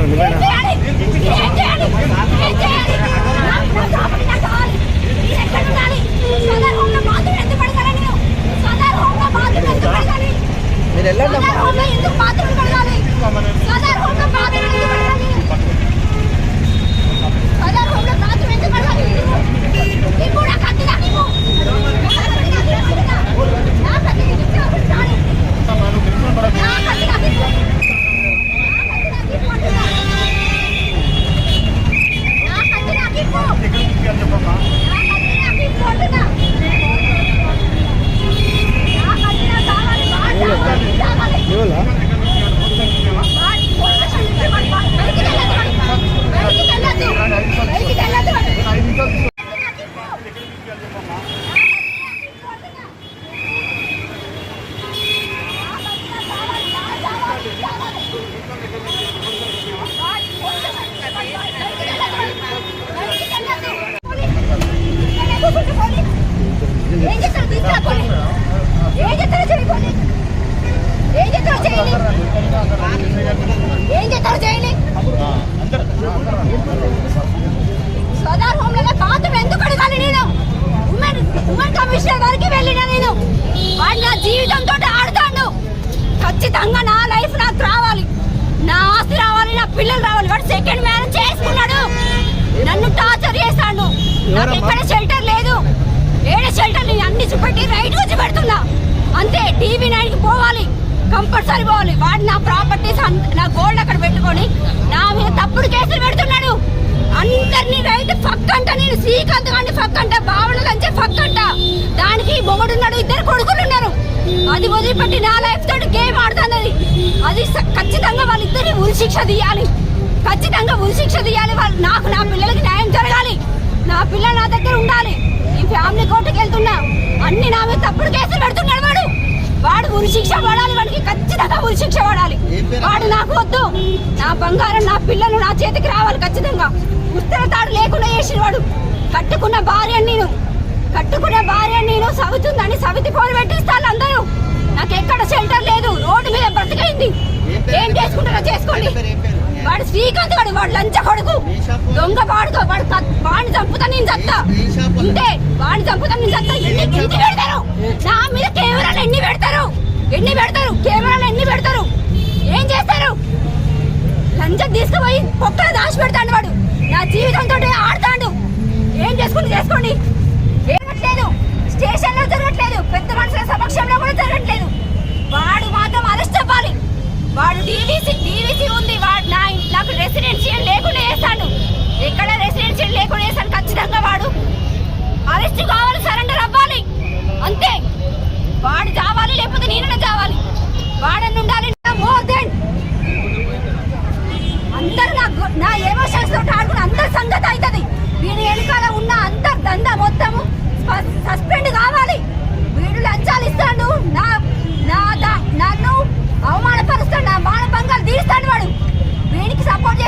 మీరు సోదార్ హోమ్లలో బాత్రూమ్ ఎందుకు అడగాలి? నేను ఉమెన్ కమిషనర్ వరకు వెళ్ళినా. నేను వాడు నా జీవితంతో ఆడుతాడు. ఖచ్చితంగా నా లైఫ్ నాకు రావాలి, నా ఆస్తి రావాలి, నా పిల్లలు రావాలి. వాడు సెకండ్ మ్యారేజ్ చేసుకున్నాడు, నన్ను టార్చర్ చేస్తాడు. నాకు ఎక్కడ షెల్టర్ లేదు, ఏడే షెల్టర్ అన్ని చూపెట్టి రైట్ వచ్చి పెడుతున్నా అంతే. టీవీ 9కి పోవాలి, కంపల్సరీ పోవాలి. వాడు నా ప్రాపర్టీస్ నా గోల్డ్ అక్కడ పెట్టుకొని నా మీద తప్పుడు కేసులు పెడుతున్నాడు. అందరినీ రైట్ ఫక్ అంట. నేను శ్రీకాంత్ గాండి ఫక్ అంట, భావన లంచే ఫక్ అంట. దానికి మొగుడున్నాడు, 2 కొడుకులు ఉన్నారు. అది వదిలిపెట్టి నా లైఫ్ తోటి గేమ్ ఆడుతున్నది. అది ఖచ్చితంగా వాళ్ళిద్దరిని ఉరిశిక్ష తీయాలి, ఖచ్చితంగా ఉరిశిక్ష తీయాలి. వాళ్ళు నాకు నా పిల్లలకి న్యాయం జరగాలి, నా పిల్లలు నా దగ్గర ఉండాలి. ఈ ఫ్యామిలీ కోర్టుకి వెళ్తున్నా, అన్ని నా మీద తప్పుడు కేసులు పెడుతున్నాడు. వాడు ఉరిశిక్ష పడాలి, వాడికి ఖచ్చితంగా ఉరిశిక్ష పడాలి. వాడు నాకు వద్దు, నా బంగారం నా పిల్లలు నా చేతికి రావాలి ఖచ్చితంగా. ఉత్తర తాడు లేకుండా చేసిన వాడు. కట్టుకున్న భార్య నేను సవితుందని సవితి పోలు పెట్టిస్తాను అందరూ. నాకు ఎక్కడ షెల్టర్ లేదు, రోడ్డు మీద బ్రతికైంది. ఏం చేసుకుంటారో చేసుకోండి. వాడు శ్రీకాంత్ వాడు లంచ కొడుకు, దొంగ వాడుకో. వాడిని చంపుతా నేను చత్తా, ఇంతే. వాడిని చంపుతా నేను చత్తా. ఎన్ని పెడతారు నా మీద? కెమెరాలు ఎన్ని పెడతారు? కెమెరాలు ఎన్ని పెడతారు? ఏం చేస్తారు? లంచం తీసుకుపోయి పొక్కలు దాచి పెడతాడు వాడు. నా జీవితంతో ఆడతాడు. ఏం చేసుకోండి. ఏమట్లేదు, స్టేషన్ లో జరగట్లేదు, పెద్ద మనుషుల సమక్షంలో కూడా జరగట్లేదు. వాడు మాత్రం అరెస్ట్ అవ్వాలి. వాడు డీవీసీ ఉంది. వాడు నాకు రెసిడెన్షియల్ లేకుండా వేస్తాడు. ఎక్కడ రెసిడెన్షియల్ లేకుండా వేస్తాడు. ఖచ్చితంగా వాడు అరెస్ట్ కావాలి, సరెండర్ అవ్వాలి అంతే. వాడు చావాలి, లేకపోతే నేనైనా చావాలి. వాడని ఉండాలి. మోర్ దెన్ అందరు నా ఎమోషన్స్ తోటి ఆడుకుని అందరి సంగతి అవుతుంది. వీడి వెనకాల ఉన్న అందరు దందా మొత్తము సస్పెండ్ కావాలి. వీడు లంచాలు ఇస్తాడు, నన్ను అవమానపరుస్తాడు, నా మానభంగాలు తీస్తాడు. వాడు వీడికి సపోర్ట్ చేసి